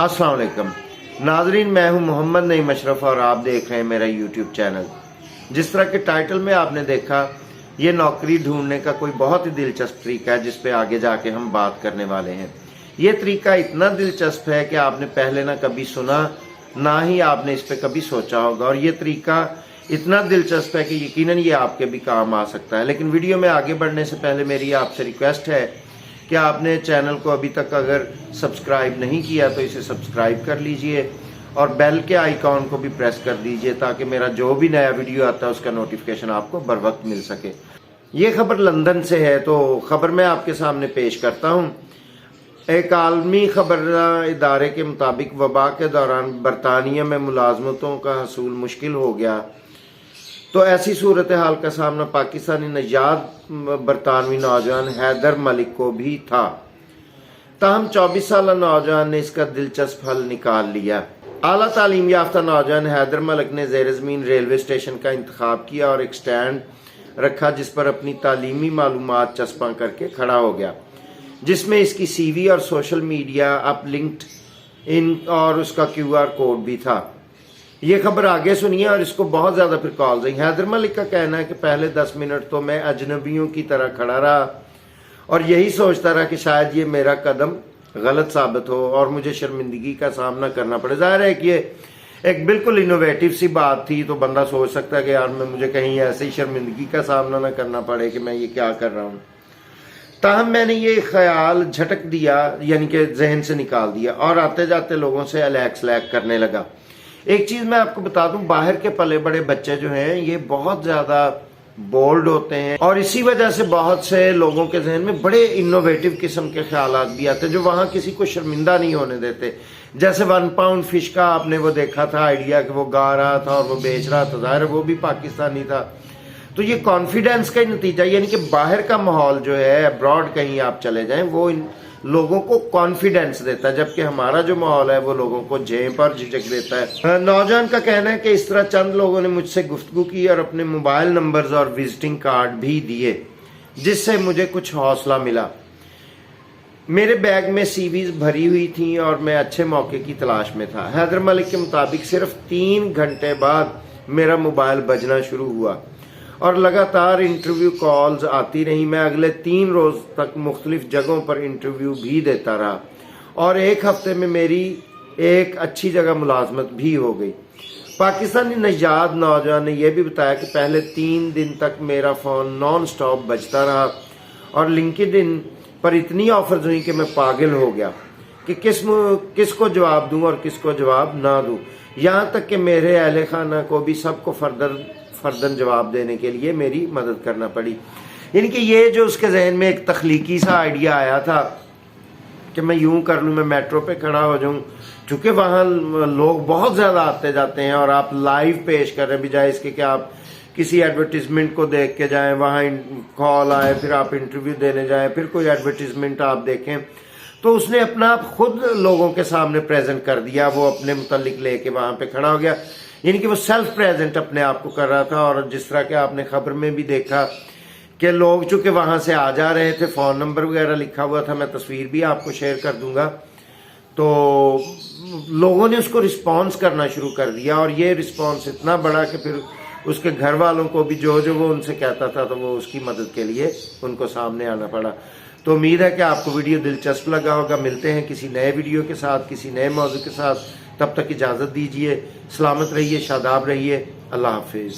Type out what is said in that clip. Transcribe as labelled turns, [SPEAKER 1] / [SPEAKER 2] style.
[SPEAKER 1] अस्सलाम वालेकुम नाजरीन, मैं हूं मोहम्मद नईम अशरफ और आप देख रहे हैं मेरा यूट्यूब चैनल। जिस तरह के टाइटल में आपने देखा, ये नौकरी ढूंढने का कोई बहुत ही दिलचस्प तरीका है जिस पे आगे जाके हम बात करने वाले हैं। ये तरीका इतना दिलचस्प है कि आपने पहले ना कभी सुना, ना ही आपने इस पे कभी सोचा होगा। और ये तरीका इतना दिलचस्प है कि यकीनन ये आपके भी काम आ सकता है। लेकिन वीडियो में आगे बढ़ने से पहले मेरी आपसे रिक्वेस्ट है कि आपने चैनल को अभी तक अगर सब्सक्राइब नहीं किया तो इसे सब्सक्राइब कर लीजिए और बेल के आइकॉन को भी प्रेस कर दीजिए ताकि मेरा जो भी नया वीडियो आता है उसका नोटिफिकेशन आपको बर वक्त मिल सके। ये खबर लंदन से है, तो खबर मैं आपके सामने पेश करता हूँ। एक आलमी खबर इदारे के मुताबिक वबा के दौरान बरतानिया में मुलाजमतों का हसूल मुश्किल हो गया, तो ऐसी सूरत हाल का सामना पाकिस्तानी नजाद बरतानवी नौजवान हैदर मलिक को भी था। ताहम 24 साल नौजवान ने इसका दिलचस्प हल निकाल लिया। आला तालीम याफ्ता नौजवान हैदर मलिक ने ज़ेर ज़मीन रेलवे स्टेशन का इंतखाब किया और एक स्टैंड रखा जिस पर अपनी तालीमी मालूमात चस्पा करके खड़ा हो गया, जिसमें इसकी CV और सोशल मीडिया अपलिंक्ड इन और उसका QR कोड भी था। ये खबर आगे सुनिए और इसको बहुत ज्यादा फिर कॉल्स आई। हैदर मलिक का कहना है कि पहले 10 मिनट तो मैं अजनबियों की तरह खड़ा रहा और यही सोचता रहा कि शायद ये मेरा कदम गलत साबित हो और मुझे शर्मिंदगी का सामना करना पड़े। जाहिर है कि ये एक बिल्कुल इनोवेटिव सी बात थी, तो बंदा सोच सकता है कि यार मुझे कहीं ऐसे ही शर्मिंदगी का सामना ना करना पड़े कि मैं ये क्या कर रहा हूँ। ताहम मैंने ये ख्याल झटक दिया, यानी कि जहन से निकाल दिया और आते जाते लोगों से अलैक सलैक करने लगा। एक चीज मैं आपको बता दूं, बाहर के पले बड़े बच्चे जो हैं ये बहुत ज्यादा बोल्ड होते हैं और इसी वजह से बहुत से लोगों के जहन में बड़े इनोवेटिव किस्म के ख्यालात भी आते हैं जो वहां किसी को शर्मिंदा नहीं होने देते। जैसे 1 पाउंड फिश का आपने वो देखा था आइडिया कि वो गा रहा था और वो बेच रहा था, जाहिर वो भी पाकिस्तानी था। तो ये कॉन्फिडेंस का ही नतीजा, यानी कि बाहर का माहौल जो है, अब्रॉड कहीं आप चले जाएं, वो इन लोगों को कॉन्फिडेंस देता है, जबकि हमारा जो माहौल है वो लोगों को झेप और झिझक देता है। नौजवान का कहना है कि इस तरह चंद लोगों ने मुझसे गुफ्तगू की और अपने मोबाइल नंबर्स और विजिटिंग कार्ड भी दिए, जिससे मुझे कुछ हौसला मिला। मेरे बैग में CVs भरी हुई थी और मैं अच्छे मौके की तलाश में था। हैदर मलिक के मुताबिक सिर्फ 3 घंटे बाद मेरा मोबाइल बजना शुरू हुआ और लगातार इंटरव्यू कॉल्स आती रही। मैं अगले 3 रोज तक मुख्तलिफ जगहों पर इंटरव्यू भी देता रहा और 1 हफ्ते में मेरी एक अच्छी जगह मुलाजमत भी हो गई। पाकिस्तानी नजाद नौजवान ने यह भी बताया कि पहले 3 दिन तक मेरा फोन नॉन स्टॉप बजता रहा और लिंक्डइन पर इतनी ऑफर्स हुई कि मैं पागल हो गया कि किसको जवाब दूं और किसको जवाब ना दूं। यहाँ तक कि मेरे अहले खाना को भी सबको फर्दन जवाब देने के लिए मेरी मदद करना पड़ी। यानी कि ये जो उसके जहन में एक तख्लीकी सा आइडिया आया था कि मैं यूं कर लूं, मैं मेट्रो पे खड़ा हो जाऊं, चूंकि वहां लोग बहुत ज्यादा आते जाते हैं और आप लाइव पेश कर रहे हैं बजाय इसके कि आप किसी एडवर्टीजमेंट को देख के जाएं, वहां कॉल आए, फिर आप इंटरव्यू देने जाएं, फिर कोई एडवर्टीजमेंट आप देखें। तो उसने अपना आप खुद लोगों के सामने प्रेजेंट कर दिया, वो अपने मुतल्लिक लेके वहां पे खड़ा हो गया, यानी कि वो सेल्फ प्रेजेंट अपने आप को कर रहा था। और जिस तरह के आपने खबर में भी देखा कि लोग चूंकि वहां से आ जा रहे थे, फोन नंबर वगैरह लिखा हुआ था, मैं तस्वीर भी आपको शेयर कर दूंगा, तो लोगों ने उसको रिस्पॉन्स करना शुरू कर दिया और ये रिस्पॉन्स इतना बड़ा कि फिर उसके घर वालों को भी जो वो उनसे कहता था तो वो उसकी मदद के लिए उनको सामने आना पड़ा। तो उम्मीद है कि आपको वीडियो दिलचस्प लगा होगा। मिलते हैं किसी नए वीडियो के साथ, किसी नए मौजू के साथ। तब तक इजाज़त दीजिए। सलामत रहिए, शादाब रहिए। अल्लाह हाफिज़।